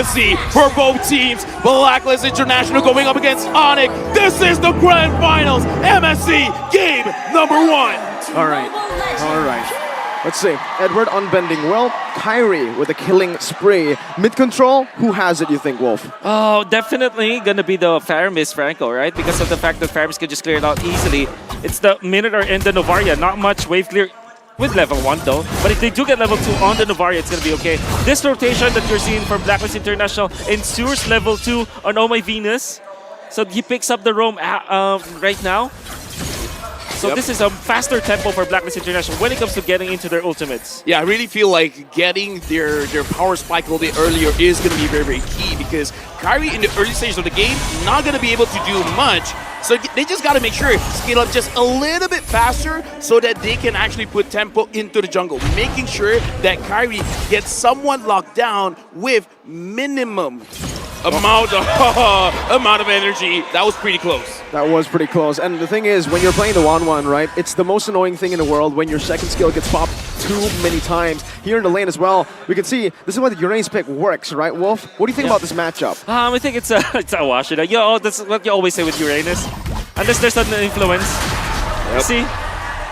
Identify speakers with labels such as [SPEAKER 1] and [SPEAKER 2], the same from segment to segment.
[SPEAKER 1] See for both teams. Blacklist International going up against ONIC. This is the grand finals. MSC game number 1.
[SPEAKER 2] All right. Let's see. Edward unbending well. Kyrie with a killing spree. Mid control. Who has it, you think, Wolf?
[SPEAKER 3] Oh, definitely gonna be the Faramis Franco, right? Because of the fact that Faramis can just clear it out easily. It's the Minotaur and the Novaria. Not much wave clear with level 1 though. But if they do get level 2 on the Novaria, it's gonna be okay. This rotation that you're seeing from Blacklist International ensures level 2 on Oh My Venus. So he picks up the roam right now. So this is a faster tempo for Blacklist International when it comes to getting into their ultimates.
[SPEAKER 1] Yeah, I really feel like getting their power spike a little bit earlier is going to be very, very key because Kyrie in the early stages of the game not going to be able to do much. So they just got to make sure scale up just a little bit faster so that they can actually put tempo into the jungle, making sure that Kyrie gets someone locked down with minimum amount of energy. That was pretty close.
[SPEAKER 2] That was pretty close. And the thing is, when you're playing the 1-1, right, it's the most annoying thing in the world when your second skill gets popped too many times. Here in the lane as well, we can see this is why the Uranus pick works, right, Wolf? What do you think about this matchup?
[SPEAKER 3] I think it's a wash. That's what you always say with Uranus. Unless there's an influence. See?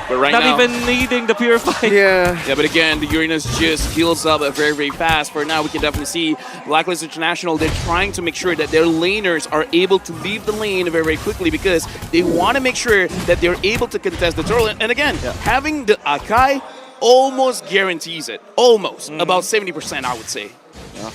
[SPEAKER 1] But right
[SPEAKER 3] Not
[SPEAKER 1] now,
[SPEAKER 3] even needing the Purify.
[SPEAKER 2] Yeah,
[SPEAKER 1] but again, the Uranus just heals up very, very fast. For now, we can definitely see Blacklist International, they're trying to make sure that their laners are able to leave the lane very, very quickly because they want to make sure that they're able to contest the turtle. And again, having the Akai almost guarantees it. Almost. About 70%, I would say.
[SPEAKER 3] Yeah.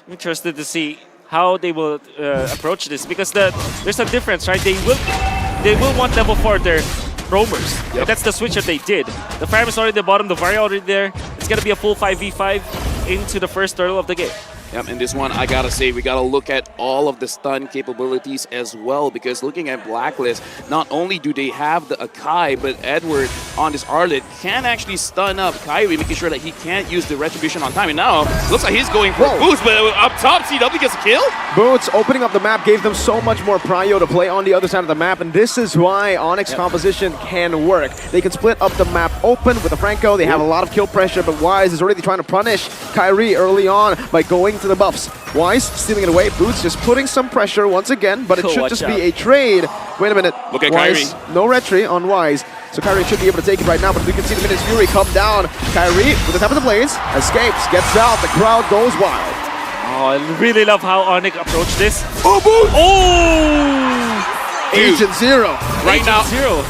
[SPEAKER 3] I'm interested to see how they will approach this because there's a difference, right? They will want level 4 their roamers. And that's the switch that they did. The Fire is already at the bottom, the Varia already there. It's going to be a full 5v5 into the first turtle of the game.
[SPEAKER 1] Yep, and this one, I gotta say, we gotta look at all of the stun capabilities as well, because looking at Blacklist, not only do they have the Akai, but Edward on this Arlet can actually stun up Kyrie, making sure that he can't use the Retribution on time. And now, looks like he's going for a boost, but up top, CW gets a kill?
[SPEAKER 2] Boots opening up the map gave them so much more prio to play on the other side of the map, and this is why ONIC's composition can work. They can split up the map open with the Franco. They have a lot of kill pressure, but Wise is already trying to punish Kyrie early on by going to the buffs. Wise stealing it away. Boots just putting some pressure once again, but it should just be a trade. Wait a minute.
[SPEAKER 1] Look at
[SPEAKER 2] Wise,
[SPEAKER 1] Kyrie.
[SPEAKER 2] no retry on Wise. So Kyrie should be able to take it right now, but we can see the Minutes Fury come down. Kyrie, with the top of the blades, escapes, gets out, the crowd goes wild.
[SPEAKER 3] Oh, I really love how ONIC approached this.
[SPEAKER 1] Oh, Boots!
[SPEAKER 3] Oh!
[SPEAKER 2] Agent Zero.
[SPEAKER 1] Right now,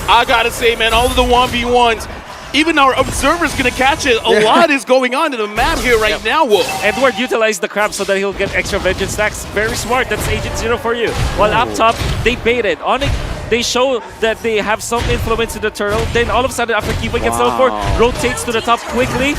[SPEAKER 1] I gotta say, man, all of the 1v1s, even our observer's gonna catch it. A lot is going on in the map here right now, Wolf.
[SPEAKER 3] Edward utilized the crab so that he'll get extra vengeance stacks. Very smart. That's Agent Zero for you. While up top, they baited. ONIC, they show that they have some influence in the turtle. Then all of a sudden, after Kiba gets level 4, rotates to the top quickly.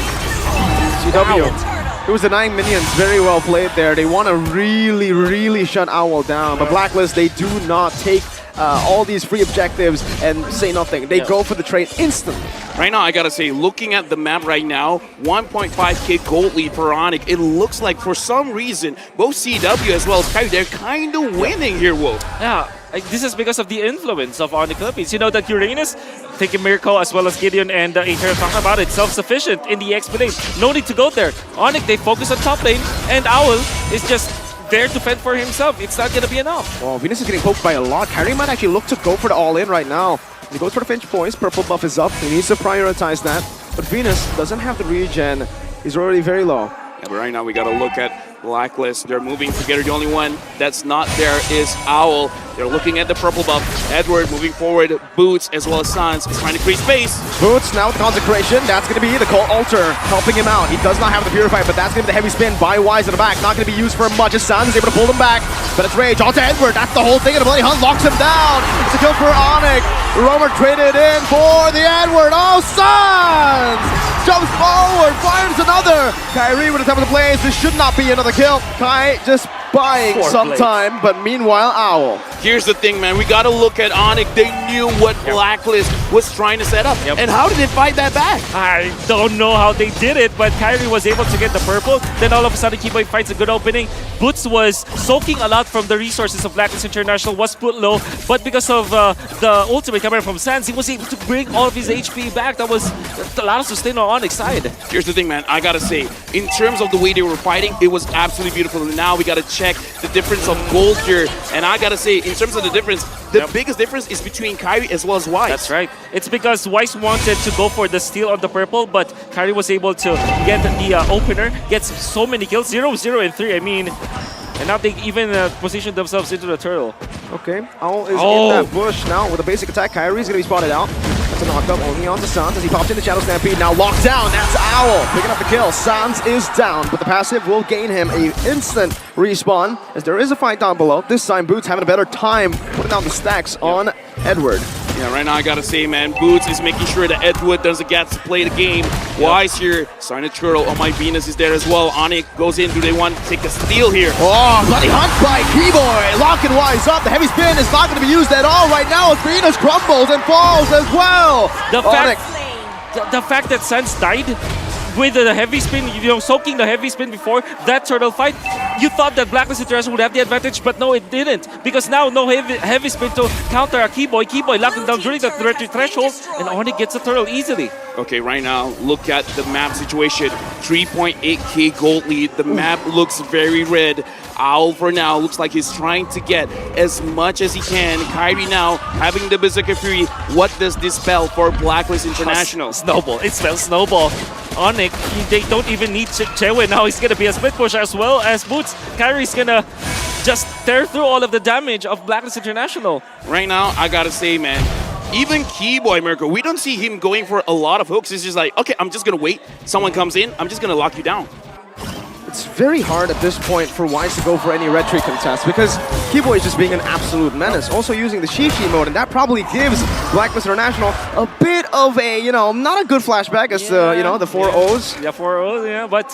[SPEAKER 2] CW. It was denying minions. Very well played there. They want to really, really shut Owl down. But Blacklist, they do not take all these free objectives and say nothing. They go for the trade instantly.
[SPEAKER 1] Right now, I gotta say, looking at the map right now, 1.5k gold lead for ONIC. It looks like for some reason, both CW as well as Kyrie, they're kind of winning here, Wolf.
[SPEAKER 3] Yeah, this is because of the influence of ONIC Philippines. You know that Uranus, taking Miracle as well as Gideon and Aether talking about it, self-sufficient in the XP lane. No need to go there. ONIC, they focus on top lane, and Owl is just there to fend for himself. It's not going to be enough.
[SPEAKER 2] Well, Venus is getting poked by a lot. Kyrie might actually look to go for the all-in right now. He goes for the Finch points. Purple buff is up. He needs to prioritize that. But Venus doesn't have the regen. He's already very low.
[SPEAKER 1] Yeah, but right now we got to look at Blacklist. They're moving together. The only one that's not there is Owl. They're looking at the purple buff. Edward moving forward. Boots as well as Sans is trying to create space.
[SPEAKER 2] Boots now with Consecration. That's going to be the Cold Altar helping him out. He does not have the Purify, but that's going to be the heavy spin by Wise in the back. Not going to be used for much as Sans is able to pull him back. But it's Rage onto Edward. That's the whole thing. And the Bloody Hunt locks him down. It's a kill for ONIC. Romer traded in for the Edward. Oh, Sans! Jumps forward, fires another. Kyrie with the top of the blaze. This should not be another kill. Kai just buying some time, but meanwhile, Owl
[SPEAKER 1] Here's the thing, man. We got to look at ONIC. They knew what Blacklist was trying to set up. And how did they fight that back?
[SPEAKER 3] I don't know how they did it, but Kyrie was able to get the purple. Then all of a sudden, Keyboy fights a good opening. Boots was soaking a lot from the resources of Blacklist International, was put low, but because of the ultimate coming from Sans, he was able to bring all of his HP back. That allowed us to stay on ONIC's side.
[SPEAKER 1] Here's the thing, man. I gotta say, in terms of the way they were fighting, it was absolutely beautiful. And now we gotta check the difference of gold here. And I gotta say, in terms of the difference, the biggest difference is between Kyrie as well as Wise.
[SPEAKER 3] That's right. It's because Wise wanted to go for the steal on the purple, but Kyrie was able to get the opener, gets so many kills, 0, 0, and 3. I mean, and now they even position themselves into the turtle.
[SPEAKER 2] Okay, Owl is in that bush now with a basic attack. Kyrie's going to be spotted out. That's a knock-up only on to Sans as he pops into Shadow Stampede. Now locked down, that's Owl picking up the kill. Sans is down, but the passive will gain him a instant respawn as there is a fight down below. This time Boots having a better time putting down the stacks on Edward.
[SPEAKER 1] Yeah, right now I gotta say, man, Boots is making sure that Edward doesn't get to play the game. Wise here, starting to turtle. Oh, my Venus is there as well. ONIC goes in. Do they want to take a steal here?
[SPEAKER 2] Oh, bloody hunt by Keyboy. Locking Wise up. The heavy spin is not going to be used at all right now. Venus crumbles and falls as well.
[SPEAKER 3] The fact that Sans died with the heavy spin, soaking the heavy spin before that turtle fight, you thought that Blacklist International would have the advantage, but no, it didn't. Because now, no heavy spin to counter a Keyboy. Keyboy locked him down during the threshold, and ONIC gets the turtle easily.
[SPEAKER 1] Okay, right now, look at the map situation. 3.8k gold lead. The map looks very red. Owl, for now, looks like he's trying to get as much as he can. Kyrie now having the Berserker Fury. What does this spell for Blacklist International?
[SPEAKER 3] Snowball. It spells snowball. ONIC, they don't even need Chewe now. He's going to be a split push as well as Boots. Kyrie's going to just tear through all of the damage of Blacklist International.
[SPEAKER 1] Right now, I gotta say, man, even Keyboy, Mirko, we don't see him going for a lot of hooks. It's just like, okay, I'm just going to wait. Someone comes in, I'm just going to lock you down.
[SPEAKER 2] It's very hard at this point for Wise to go for any red tree contest because Keyboy is just being an absolute menace. Also using the Shishi mode, and that probably gives Blacklist International a bit of a, not a good flashback as the 4 O's.
[SPEAKER 3] Yeah, 4 O's, yeah, but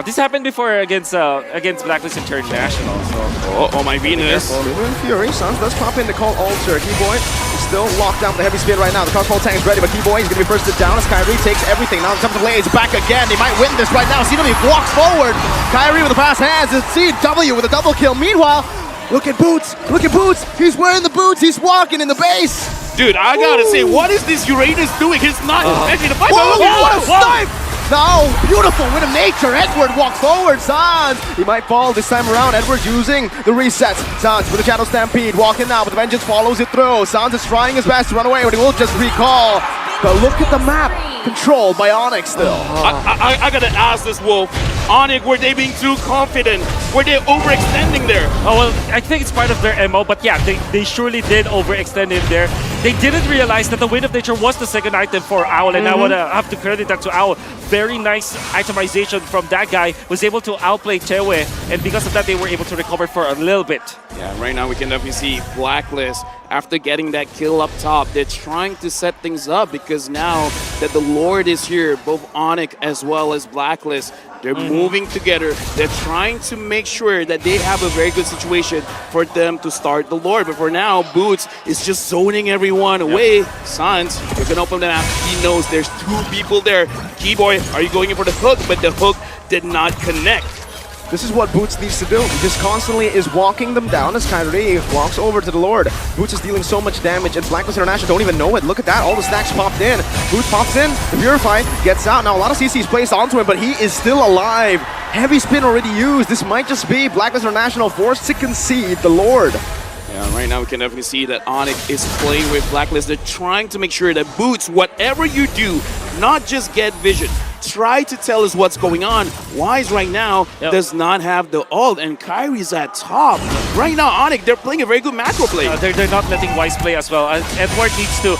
[SPEAKER 3] this happened before against Blacklist International. So.
[SPEAKER 1] Oh, my Venus.
[SPEAKER 2] Lumen Fury, Sans does pop in to call Alter. Keyboy is still locked down with the heavy spin right now. The crossbow tank is ready, but Keyboy is going to be first to down as Kyrie takes everything. Now it's up to Blaze, back again. They might win this right now. CW walks forward. Kyrie with the fast hands and CW with a double kill. Meanwhile, look at Boots. Look at Boots. He's wearing the boots. He's walking in the base.
[SPEAKER 1] Dude, I gotta say, what is this Uranus doing? He's not expecting to fight.
[SPEAKER 2] What a snipe! No, beautiful win of nature. Edward walks forward. Sans, he might fall this time around. Edward using the resets. Sans with the Shadow Stampede, walking now, but the Vengeance follows it through. Sans is trying his best to run away, but he will just recall. But look at the map, controlled by ONIC still.
[SPEAKER 1] I gotta ask this, Wolf. ONIC, were they being too confident? Were they overextending there?
[SPEAKER 3] Oh, well, I think it's part of their MO, but yeah, they surely did overextend in there. They didn't realize that the Wind of Nature was the second item for Owl, and I would have to credit that to Owl. Very nice itemization from that guy. Was able to outplay Chewe, and because of that, they were able to recover for a little bit.
[SPEAKER 1] Yeah, right now we can definitely see Blacklist, after getting that kill up top, they're trying to set things up because now that the Lord is here, both ONIC as well as Blacklist, they're moving together. They're trying to make sure that they have a very good situation for them to start the Lord. But for now, Boots is just zoning everyone away. Sans, you can open the map. He knows there's 2 people there. Keyboy, are you going in for the hook? But the hook did not connect.
[SPEAKER 2] This is what Boots needs to do. He just constantly is walking them down as Kyrie walks over to the Lord. Boots is dealing so much damage, and Blacklist International don't even know it. Look at that, all the stacks popped in. Boots pops in, the Purify gets out. Now a lot of CC is placed onto him, but he is still alive. Heavy spin already used. This might just be Blacklist International forced to concede the Lord.
[SPEAKER 1] Yeah, right now we can definitely see that ONIC is playing with Blacklist. They're trying to make sure that Boots, whatever you do, not just get vision. Try to tell us what's going on. Wise right now does not have the ult, and Kyrie's at top. Right now, ONIC, they're playing a very good macro play.
[SPEAKER 3] They're not letting Wise play as well. Edward needs to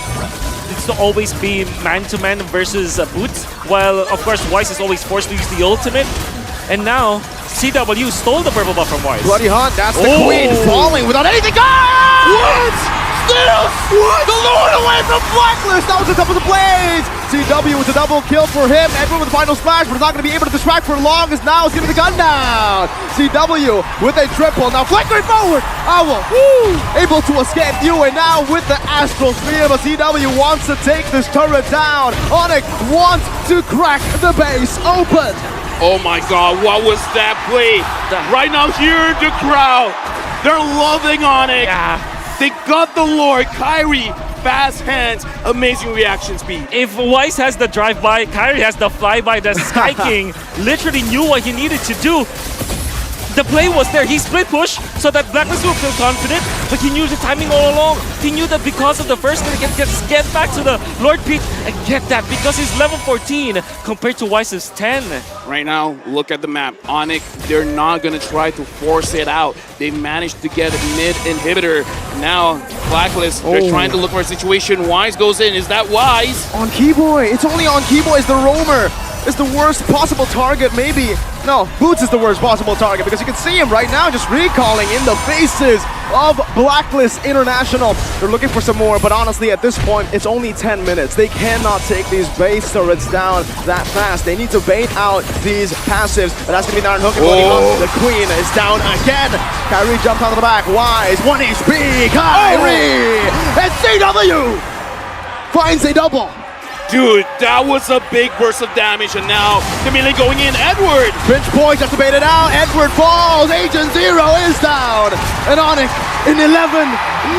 [SPEAKER 3] always be man-to-man versus Boots, while, of course, Wise is always forced to use the ultimate. And now, CW stole the purple buff from Wise.
[SPEAKER 2] Bloody Hunt, that's the Queen falling without anything. What? Still, the Lord away from Blacklist. That was the top of the Blaze. CW with a double kill for him. Edward with the final splash, but it's not going to be able to distract for long as now it's giving the gun down. CW with a triple. Now flickering forward. Owl able to escape you, and now with the Astral Sphere, but CW wants to take this turret down. ONIC wants to crack the base open.
[SPEAKER 1] Oh my god, what was that play? Right now, hear the crowd. They're loving on it.
[SPEAKER 3] Yeah.
[SPEAKER 1] They got the lore. Kyrie, fast hands, amazing reaction speed.
[SPEAKER 3] If Weiss has the drive-by, Kyrie has the fly-by. The Sky King literally knew what he needed to do. The play was there. He split push so that Blacklist will feel confident, but he knew the timing all along. He knew that because of the first hit, he can just get back to the Lord Peak and get that because he's level 14 compared to Weiss's 10.
[SPEAKER 1] Right now, look at the map. ONIC, they're not going to try to force it out. They managed to get a mid inhibitor. Now, Blacklist, they're trying to look for a situation. Wise goes in. Is that Wise?
[SPEAKER 2] On Keyboy. It's only on Keyboy is the roamer. It's the worst possible target, maybe. No, Boots is the worst possible target because you can see him right now just recalling in the faces of Blacklist International. They're looking for some more, but honestly, at this point, it's only 10 minutes. They cannot take these base turrets down that fast. They need to bait out these passives, and that's going to be Naran Hook. The Queen is down again. Kyrie jumps onto the back. Wise, 1 HP. Kyrie! And CW finds a double.
[SPEAKER 1] Dude, that was a big burst of damage, and now the melee going in. Edward!
[SPEAKER 2] Pinch point, just to bait it out. Edward falls. Agent Zero is down. And ONIC in 11